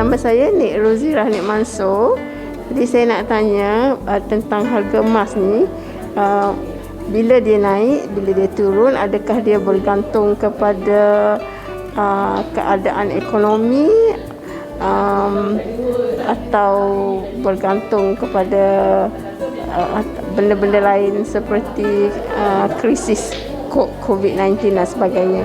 Nama saya Nik Rozirah Nik Mansur. Jadi saya nak tanya tentang harga emas ni. Bila dia naik, bila dia turun, adakah dia bergantung kepada keadaan ekonomi atau bergantung kepada benda-benda lain seperti krisis COVID-19 dan sebagainya.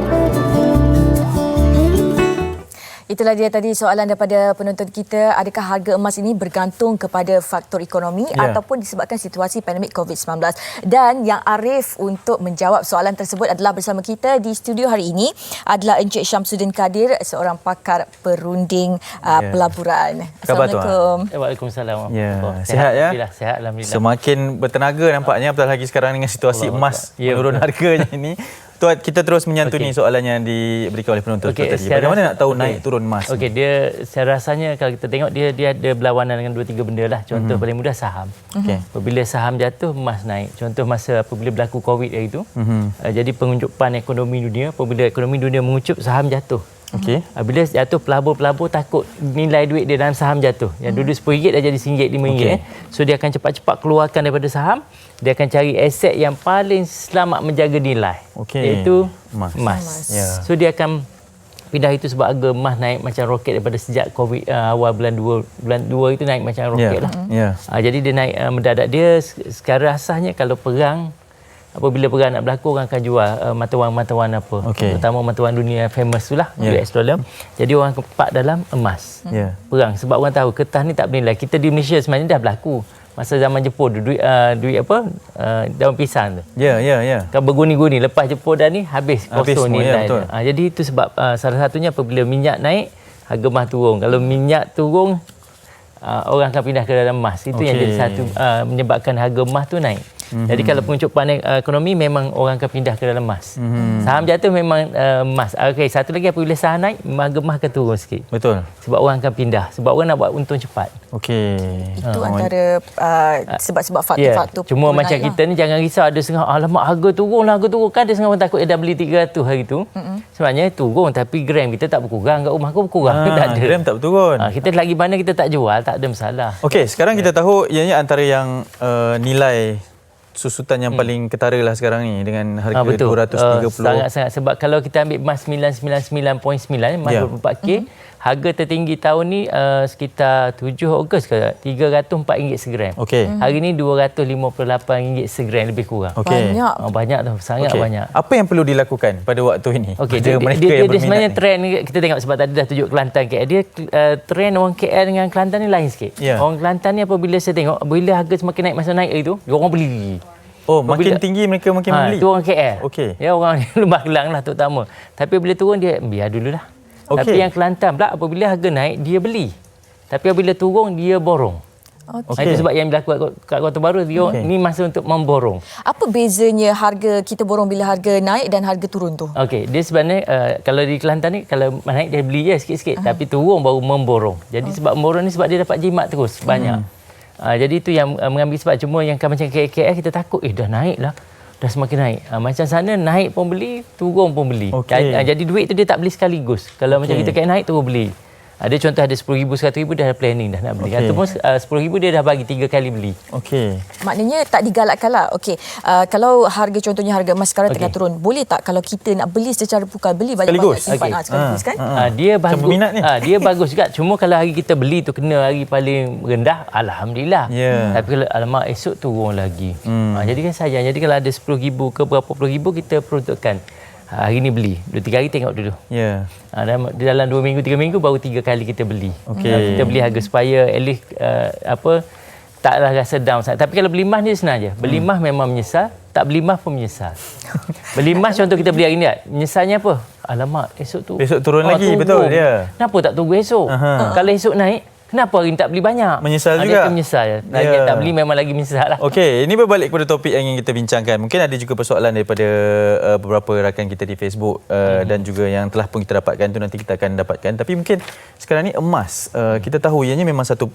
Itulah dia tadi soalan daripada penonton kita. Adakah harga emas ini bergantung kepada faktor ekonomi ataupun disebabkan situasi pandemik COVID-19? Dan yang arif untuk menjawab soalan tersebut adalah bersama kita di studio hari ini adalah Encik Syamsuddin Kadir, seorang pakar perunding pelaburan. Assalamualaikum. Waalaikumsalam. Sihat ya? Sihat, alhamdulillah. Semakin bertenaga nampaknya, apatah lagi sekarang dengan situasi emas menurun harganya ini. Tuan, kita terus menyantuni soalan yang diberikan oleh penonton tadi. Bagaimana nak tahu naik turun emas? Saya rasanya kalau kita tengok dia ada berlawanan dengan 2-3 benda lah. Contoh paling mudah saham. Apabila saham jatuh, emas naik. Contoh masa apabila berlaku COVID itu. Jadi penguncupan ekonomi dunia, apabila ekonomi dunia mengucup, saham jatuh. Bila jatuh, pelabur-pelabur takut nilai duit dia dalam saham jatuh. Yang dulu RM10 dah jadi RM1, RM5. So dia akan cepat-cepat keluarkan daripada saham. Dia akan cari aset yang paling selamat menjaga nilai, iaitu emas. So dia akan pindah itu sebab harga emas naik macam roket daripada sejak COVID awal bulan 2 itu naik macam roket lah. Jadi dia naik mendadak. Dia sekarang asasnya kalau perang, apabila perang nak berlaku, orang akan jual mata wang apa. Terutama mata wang dunia famous tu lah, US dollar. Jadi orang kepak dalam emas. Perang. Sebab orang tahu kertas ni tak bernilai. Kita di Malaysia sebenarnya dah berlaku. Masa zaman Jepun, duit apa? Daun pisang tu. Kan berguni-guni. Lepas Jepun dah ni, habis kosong nilai dia. Jadi itu sebab salah satunya apabila minyak naik, harga emas turun. Kalau minyak turun, orang akan pindah ke dalam emas. Itu yang jadi satu menyebabkan harga emas tu naik. Jadi kalau pengucupan ekonomi, memang orang akan pindah ke dalam emas. Saham jatuh memang emas. Satu lagi, apabila saham naik, harga emas akan turun sikit. Betul. Sebab orang akan pindah. Sebab orang nak buat untung cepat. Itu antara sebab-sebab faktor-faktor. Cuma macam kita ni jangan risau ada setengah, alamak harga turun. Kan ada setengah orang takut dia dah beli 300 hari tu. Sebenarnya turun, tapi gram kita tak berkurang. Kat rumah aku berkurang. Tak ada. Gram tak berturun. Kita lagi mana kita tak jual, tak ada masalah. Sekarang kita tahu ianya antara yang nilai susutan yang paling ketara lah sekarang ni dengan harga 230. Sangat-sangat. Sebab kalau kita ambil emas 999.9, emas 24K, harga tertinggi tahun ni sekitar 7 Ogos ke, RM304 segram. Hari ni RM258 segram, lebih kurang. Banyak tu, sangat banyak. Apa yang perlu dilakukan pada waktu ini? Dia sebenarnya trend, kita tengok sebab tadi dah tunjuk Kelantan KL. Dia trend orang KL dengan Kelantan ni lain sikit. Orang Kelantan ni apabila saya tengok, bila harga semakin naik, masa naik itu, orang beli. Makin tinggi mereka makin beli. Itu orang KL. Ya, orang Lembah Kelang lah terutama. Tapi bila turun, dia biar dululah. Tapi yang Kelantan pula, apabila harga naik, dia beli. Tapi apabila turun, dia borong. Itu sebab yang berlaku kat Kota Baru, ni masa untuk memborong. Apa bezanya harga kita borong bila harga naik dan harga turun tu? Dia sebenarnya, kalau di Kelantan ni, kalau naik dia beli je sikit-sikit. Tapi turun baru memborong. Jadi sebab memborong ni sebab dia dapat jimat terus, banyak. Jadi itu yang mengambil sebab. Cuma yang macam KL kita takut, dah naik lah. Dah semakin naik. Macam sana naik pun beli, turun pun beli. Jadi duit tu dia tak beli sekaligus. Kalau macam kita KL naik, turun beli. Ada contoh ada RM10,000, RM100,000 dah ada planning dah nak beli. Ataupun RM10,000 dia dah bagi 3 kali beli. Maknanya tak digalakkan lah. Kalau harga, contohnya harga emas sekarang tengah turun, boleh tak kalau kita nak beli secara pukal, beli banyak-banyak simpan sekaligus kan? Dia bagus. Dia bagus juga. Cuma kalau hari kita beli tu kena hari paling rendah, alhamdulillah. Tapi kalau alamak esok turun lagi. Jadi kan sayang. Jadi kalau ada RM10,000 ke berapa puluh ribu, kita peruntukkan. Hari ni beli, 2-3 hari tengok dulu. Dalam 2 minggu, 3 minggu baru 3 kali kita beli. Kita beli harga supaya at least taklah rasa down. Tapi kalau beli emas ni senang je. Beli emas memang menyesal, tak beli emas pun menyesal. Beli emas contoh kita beli hari ni, menyesalnya apa? Alamak, esok turun lagi, betul dia. Kenapa tak tunggu esok? Kalau esok naik, kenapa hari ni tak beli banyak? Menyesal juga. Dia menyesal. Lagi yang tak beli memang lagi menyesal lah. Ini berbalik kepada topik yang ingin kita bincangkan. Mungkin ada juga persoalan daripada beberapa rakan kita di Facebook dan juga yang telah pun kita dapatkan tu, nanti kita akan dapatkan. Tapi mungkin sekarang ni emas, kita tahu ianya memang satu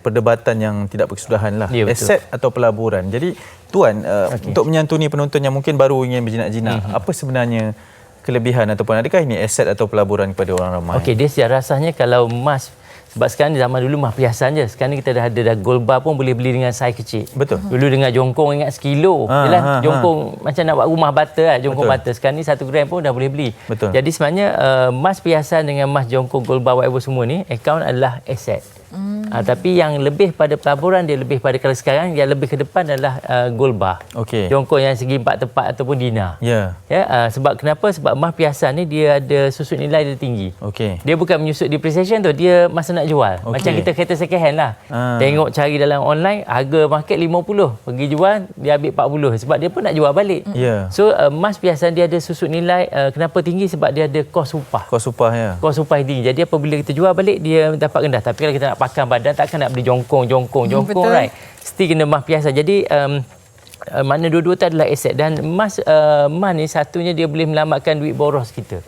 perdebatan yang tidak berkesudahan lah. Aset atau pelaburan. Jadi Tuan, untuk menyantuni penonton yang mungkin baru ingin berjinak-jinak, apa sebenarnya kelebihan ataupun adakah ini aset atau pelaburan kepada orang ramai? Dia secara rasanya kalau emas Sebab sekarang zaman dulu emas perhiasan je. Sekarang ni kita dah ada gold bar pun boleh beli dengan saiz kecil. Betul. Dulu dengan jongkong ingat sekilo. Yalah, jongkong macam nak buat rumah bata lah, jongkong bata. Sekarang ni 1 gram pun dah boleh beli. Betul. Jadi sebenarnya emas perhiasan dengan emas jongkong, gold bar, whatever semua ni, akaun adalah aset. Tapi yang lebih pada pelaburan, dia lebih pada, kalau sekarang yang lebih ke depan adalah gold bar. Okey. Jongkong yang segi 4 tepat ataupun dinar. Ya. Sebab kenapa? Sebab emas perhiasan ni dia ada susut nilai dia tinggi. Okey. Dia bukan menyusut depreciation tu, dia masa nak jual. Okey. Macam kita kereta second hand lah. Tengok cari dalam online, harga market 50. Pergi jual, dia ambil 40. Sebab dia pun nak jual balik. Ya. So emas perhiasan dia ada susut nilai. Kenapa tinggi? Sebab dia ada kos upah. Kos upah ya. Kos upah tinggi. Jadi apabila kita jual balik, dia dapat rendah. Tapi kalau kita nak pakai badan, takkan nak beli jongkong, right? Mesti kena emas perhiasan. Jadi makna dua-dua tu adalah aset. Dan emas ni satunya dia boleh melamatkan duit boros kita.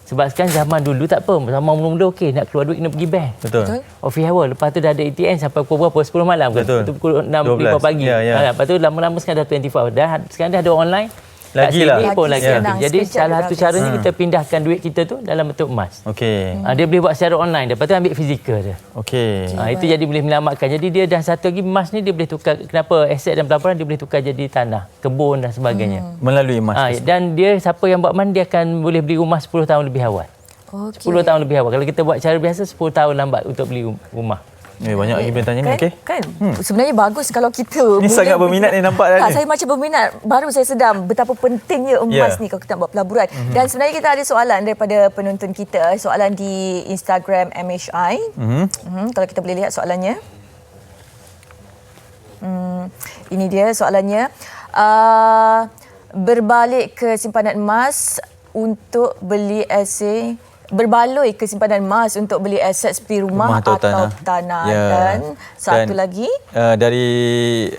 Sebab sekarang zaman dulu tak apa. Zaman mula-mula okey, nak keluar duit kena pergi bank. Betul. Office hour. Lepas tu dah ada ATM sampai pukul berapa? 10 malam ke? Betul. Itu pukul 6, 5 pagi. Ya. Lepas tu lama-lama sekarang dah 24 hour. Sekarang dah ada online. Lagi lah. Pun lagi. Senang. Jadi Sekejap salah satu dah caranya kita pindahkan duit kita tu dalam bentuk emas. Okey. Dia boleh buat secara online. Lepas tu ambil fizikal dia. Okey. Itu jadi boleh menyelamatkan. Jadi dia dah satu lagi emas ni dia boleh tukar. Kenapa aset dan pelaburan dia boleh tukar jadi tanah, kebun dan sebagainya. Melalui emas. Dan dia siapa yang buat emas dia akan boleh beli rumah 10 tahun lebih awal. 10 tahun lebih awal. Kalau kita buat cara biasa 10 tahun lambat untuk beli rumah. Banyak lagi tanya ni. Okey. Kan? Sebenarnya bagus kalau kita Ni sangat berminat ni nampak dah ni. Saya macam berminat. Baru saya sedar betapa pentingnya emas ni kalau kita nak buat pelaburan. Dan sebenarnya kita ada soalan daripada penonton kita. Soalan di Instagram MHI. Kalau kita boleh lihat soalannya. Ini dia soalannya. Berbalik ke simpanan emas untuk beli aset. Berbaloi ke simpanan emas untuk beli aset seperti rumah atau tanah. Ya. Dan satu lagi. Dari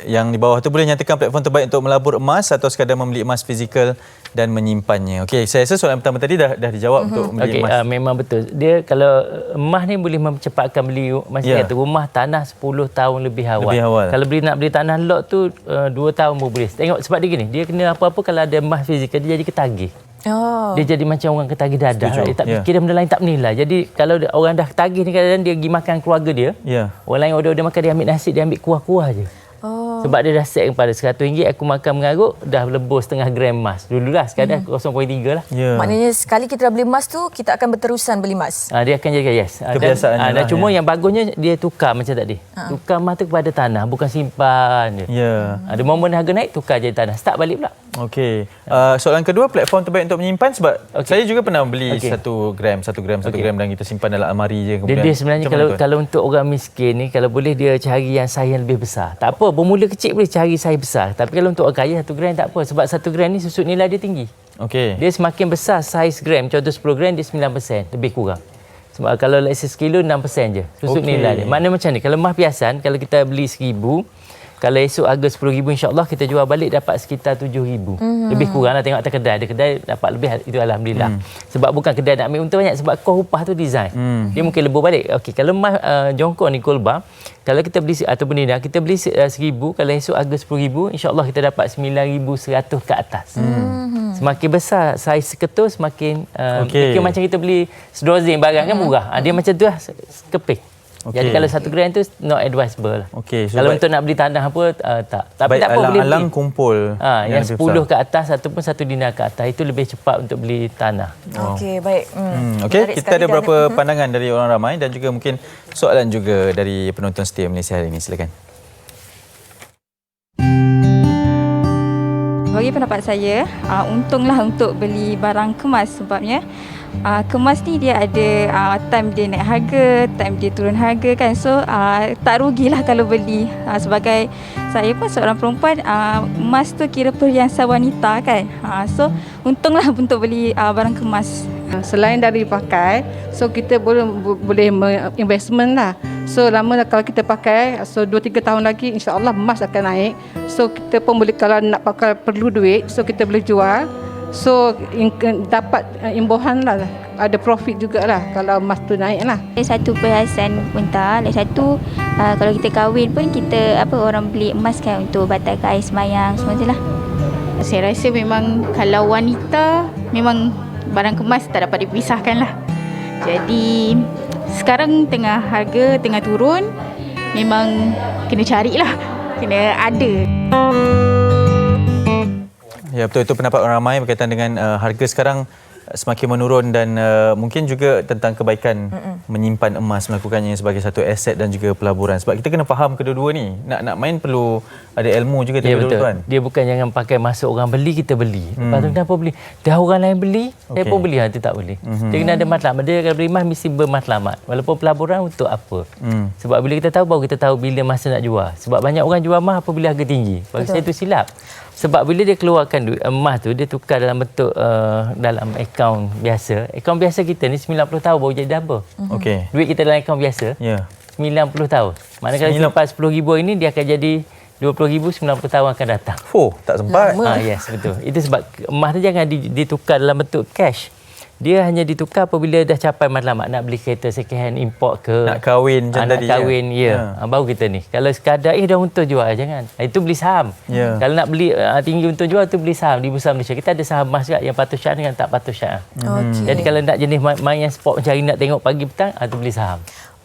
yang di bawah tu, boleh nyatakan platform terbaik untuk melabur emas atau sekadar membeli emas fizikal dan menyimpannya. Okey, saya rasa soalan pertama tadi dah dijawab untuk membeli emas. Memang betul. Dia kalau emas ni boleh memcepatkan beli kata rumah, tanah 10 tahun lebih awal. Kalau nak beli tanah lot tu 2 tahun pun boleh. Tengok sebab dia gini, dia kena apa-apa kalau ada emas fizikal dia jadi ketagih. Dia jadi macam orang ketagih dadah. Dia tak fikir benda lain tak bernilai. Jadi kalau orang dah ketagih ni kadang-kadang dia pergi makan keluarga dia. Orang lain order makan, dia ambil nasi, dia ambil kuah-kuah je. Sebab dia dah set kepada RM100 aku makan mengarut dah lebur setengah gram emas. Dululah sekarang 0.3 lah. Maknanya sekali kita dah beli emas tu kita akan berterusan beli emas. Dia akan jadi kebiasaannya dan cuma yang bagusnya dia tukar macam tadi. Tukar emas tu kepada tanah, bukan simpan je. Ada momen harga naik tukar jadi tanah. Start balik pula. Okey. Soalan kedua, platform terbaik untuk menyimpan, sebab saya juga pernah beli 1 gram dan kita simpan dalam almari je. Dia sebenarnya kalau untuk orang miskin ni, kalau boleh dia cari yang saiz yang lebih besar. Tak apa, bermula kecil boleh cari saiz besar. Tapi kalau untuk orang kaya 1 gram tak apa, sebab 1 gram ni susut nilai dia tinggi. Okey. Dia semakin besar saiz gram, contoh 10 gram dia 9% lebih kurang. Sebab kalau let's say sekilo 6% je susut nilai dia. Maknanya macam ni, kalau emas perhiasan kalau kita beli 1,000, kalau esok harga RM10,000, insya-Allah kita jual balik dapat sekitar RM7,000. Lebih kuranglah, tengok atas kedai. Ada kedai dapat lebih, itu alhamdulillah. Sebab bukan kedai nak ambil untung banyak, sebab kos upah tu design. Dia mungkin lebih balik. Okey, kalau emas jongkong ni gold bar, kalau kita beli ataupun dinar, kita beli 1,000, kalau esok harga RM10,000, insya-Allah kita dapat 9,100 ke atas. Semakin besar saiz ketul semakin macam kita beli sedozing barang kan murah. Dia macam tu lah, keping. Jadi kalau 1 gram tu not advisable lah. So kalau untuk nak beli tanah apa tak. Tapi tak apa, boleh alang beli. Kumpul. Yang 10 ke atas ataupun 1 dinar ke atas itu lebih cepat untuk beli tanah. Okey, baik. Okey, kita ada beberapa pandangan dari orang ramai dan juga mungkin soalan juga dari penonton setia Malaysia hari ini. Silakan. Bagi pendapat saya, untunglah untuk beli barang kemas, sebabnya kemas ni dia ada time dia naik harga, time dia turun harga kan. So tak rugilah kalau beli. Sebagai saya pun seorang perempuan, emas tu kira perhiasan wanita kan. So untunglah untuk beli barang kemas. Selain dari pakai, so kita boleh investment lah. So lama kalau kita pakai, so 2-3 tahun lagi insya-Allah emas akan naik. So kita pun boleh, kalau nak pakai perlu duit, so kita boleh jual. So dapat imbuhan lah, ada profit jugalah kalau emas tu naik lah. Satu perhiasan unta, lagi satu kalau kita kahwin pun kita orang beli emas kan untuk batalkan air sembahyang semua tu lah. Saya rasa memang kalau wanita memang barang kemas tak dapat dipisahkan lah. Jadi sekarang harga tengah turun, memang kena carilah, kena ada. Ya, betul, itu pendapat orang ramai berkaitan dengan harga sekarang semakin menurun dan mungkin juga tentang kebaikan menyimpan emas, melakukannya sebagai satu aset dan juga pelaburan. Sebab kita kena faham kedua-dua ni. Nak main perlu ada ilmu juga. Ya, betul. Tuan. Dia bukan jangan pakai masa orang beli, kita beli. Lepas tu kenapa beli? Dah orang lain beli, saya pun beli. Itu tak boleh. Dia kena ada matlamat. Dia kalau beri emas mesti bermatlamat. Walaupun pelaburan untuk apa? Sebab bila kita tahu, baru kita tahu bila masa nak jual. Sebab banyak orang jual emas apabila harga tinggi. Bagi saya itu silap. Sebab bila dia keluarkan duit emas tu, dia tukar dalam bentuk dalam akaun biasa. Akaun biasa kita ni 90 tahun baru jadi double. Okey. Duit kita dalam akaun biasa 90 tahun. Manakala simpan 10,000 ini, dia akan jadi 20,000 90 tahun akan datang. Oh, tak sempat. Yes, betul. Itu sebab emas tu jangan ditukar dalam bentuk cash. Dia hanya ditukar apabila dah capai matlamat. Nak beli kereta second hand import ke, Nak kahwin macam nak tadi. kahwin, baru kita ni. Kalau sekadar dah untung jual, jangan. Itu beli saham. Kalau nak beli tinggi untung jual, tu beli saham di Bursa Malaysia. Kita ada saham emas juga yang patuh syarat dengan tak patuh syarat. Jadi kalau nak jenis main yang sport macam hari nak tengok pagi petang, tu beli saham.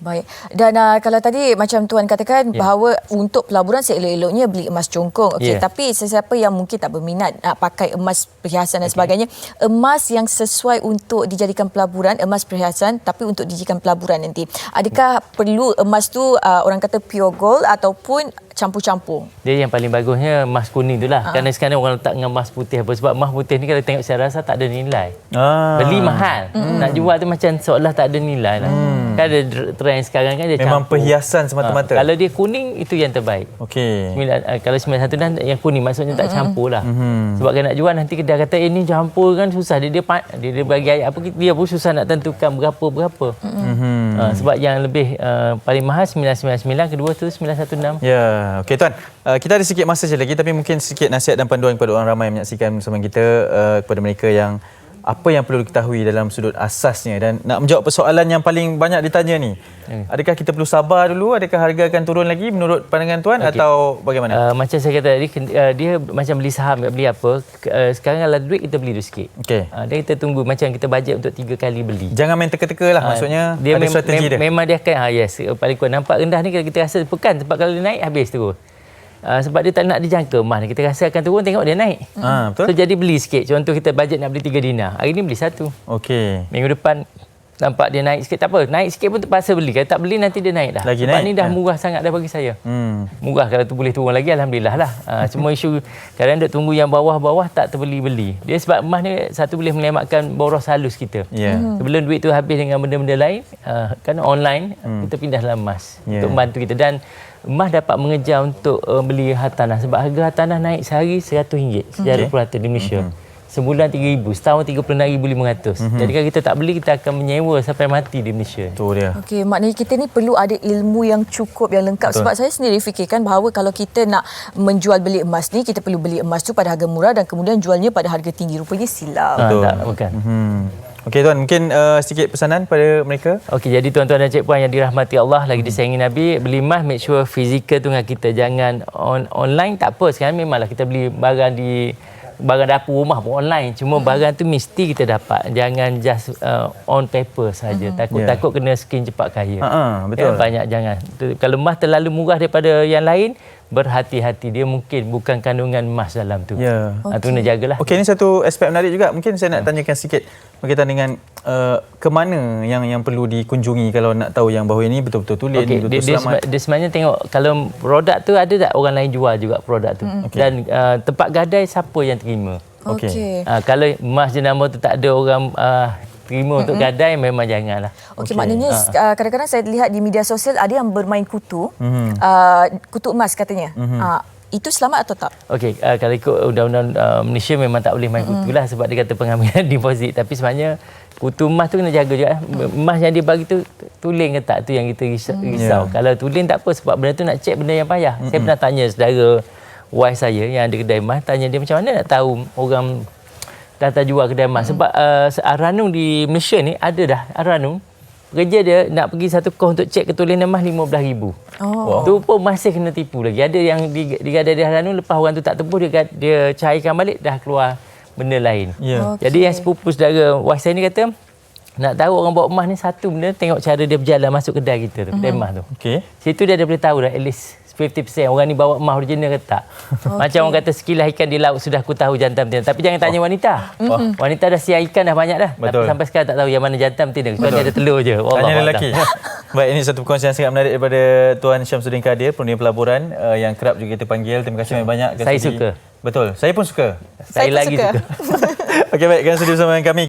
Baik. Dan kalau tadi macam Tuan katakan bahawa untuk pelaburan seelok-eloknya beli emas congkong. Okey, tapi sesiapa yang mungkin tak berminat nak pakai emas perhiasan dan sebagainya, emas yang sesuai untuk dijadikan pelaburan, emas perhiasan tapi untuk dijadikan pelaburan nanti. Adakah perlu emas tu orang kata pure gold ataupun campur-campur? Dia yang paling bagusnya emas kuning itulah. Kerana sekarang orang letak dengan emas putih apa, sebab emas putih ni kalau tengok secara rasa tak ada nilai. Beli mahal. Nak jual tu macam seolah tak ada nilai lah. Kan ada trend sekarang kan dia memang campur. perhiasan semata-mata. Kalau dia kuning itu yang terbaik. Okey. Kalau 91 dan yang kuning maksudnya tak campur lah. Sebab kalau nak jual nanti kedai kata ni campur kan susah. Dia bagi ayat apa, dia pun susah nak tentukan berapa. Sebab yang lebih paling mahal 999, kedua tu 916. Ya, okey Tuan. Kita ada sikit masa je lagi, tapi mungkin sikit nasihat dan panduan kepada orang ramai yang menyaksikan bersama kita, kepada mereka yang apa yang perlu diketahui dalam sudut asasnya, dan nak menjawab persoalan yang paling banyak ditanya ni. Adakah kita perlu sabar dulu? Adakah harga akan turun lagi menurut pandangan Tuan atau bagaimana? Macam saya kata tadi, dia macam beli saham, beli apa. Sekarang kalau duit kita beli dulu sikit. Dan kita tunggu macam kita bajet untuk 3 kali beli. Jangan main teka-teka lah, maksudnya dia ada strategi dia. Memang dia akan, paling kurang nampak rendah ni kalau kita rasa pekan, sebab kalau dia naik habis terus. Sebab dia tak nak dijangka emas ni. Kita rasa akan turun, tengok dia naik. Betul. So jadi beli sikit. Contoh kita bajet nak beli 3 dinar. Hari ni beli 1. Okey. Minggu depan nampak dia naik sikit, tak apa. Naik sikit pun terpaksa beli. Kalau tak beli nanti dia naik dah. Lagi sebab naik, ni dah murah sangat dah bagi saya. Murah, kalau tu boleh turun lagi alhamdulillah lah. Cuma isu kadang duk tunggu yang bawah-bawah tak terbeli-beli. Dia sebab emas ni satu boleh menyelamatkan boros halus kita. Sebelum duit tu habis dengan benda-benda lain, kan online, kita pindah dalam emas untuk membantu kita. Dan emas dapat mengejar untuk beli hartanah, sebab harga hartanah naik sehari RM100 secara rata di Malaysia. Sebulan 3,000, setahun 36,500. Jadi kalau kita tak beli, kita akan menyewa sampai mati di Malaysia. Itu dia. Okey, maknanya kita ni perlu ada ilmu yang cukup, yang lengkap. Betul. Sebab saya sendiri fikirkan bahawa kalau kita nak menjual beli emas ni, kita perlu beli emas tu pada harga murah dan kemudian jualnya pada harga tinggi. Rupanya silap. Tak, bukan. Okey Tuan, mungkin sedikit pesanan pada mereka. Okey, jadi tuan-tuan dan cik puan yang dirahmati Allah, lagi disayangi Nabi, beli emas make sure fizikal tu dengan kita. Jangan online, tak apa. Sekarang memanglah kita beli barang dapur rumah pun online. Cuma barang tu mesti kita dapat. Jangan just on paper saja. Takut kena skin cepat kaya. Betul. Banyak jangan. Kalau emas terlalu murah daripada yang lain, berhati-hati, dia mungkin bukan kandungan emas dalam tu. Itu kena jagalah. Okey, ini satu aspek menarik juga. Mungkin saya nak tanyakan sikit berkaitan dengan ke mana yang perlu dikunjungi kalau nak tahu yang bahawa ini betul-betul tulen, betul-betul selamat. Dia sebenarnya tengok kalau produk tu ada tak orang lain jual juga produk tu. Dan tempat gadai siapa yang terima. Kalau emas jenama tu tak ada orang terima untuk gadai, memang janganlah. Okey, maknanya kadang-kadang saya lihat di media sosial ada yang bermain kutu, kutu emas katanya. Itu selamat atau tak? Okey, kalau ikut undang-undang Malaysia memang tak boleh main kutu lah, sebab dia kata pengambilan deposit. Tapi sebenarnya kutu emas tu kena jaga juga. Emas yang dia bagi tu tulen ke tak, tu yang kita risau. Kalau tulen tak apa, sebab benda tu nak cek benda yang payah. Saya pernah tanya saudara wife saya yang ada kedai emas, tanya dia macam mana nak tahu orang data jual kedai emas. Sebab Ar-Ranum di Malaysia ni ada dah. Ar-Ranum kerja dia nak pergi satu kos untuk cek ketulenan emas RM15,000. Tu pun masih kena tipu lagi. Ada yang digadai di Ar-Ranum, lepas orang tu tak tebus, dia cairkan balik, dah keluar benda lain. Jadi yang sepupu saudara wife saya ni kata, Nak tahu orang bawa emas ni satu benda, tengok cara dia berjalan masuk kedai kita tu, kedai emas tu. Okey. Situ dia dah boleh tahu dah at least 50% orang ni bawa emas original ke tak. Macam orang kata sekilas ikan di laut sudah aku tahu jantan betina. Tapi jangan tanya wanita. Wanita dah siar ikan dah banyak dah. Betul. Tapi sampai sekarang tak tahu yang mana jantan betina. Kecuali ada telur je. Tanya lelaki. Baik, ini satu perkongsian sangat menarik daripada Tuan Syamsuddin Kadir, Perunding Pelaburan yang kerap juga kita panggil. Terima kasih banyak. Saya suka. Betul. Saya pun suka. Saya lagi suka. Okey, baik. Kan sudi bersama dengan kami.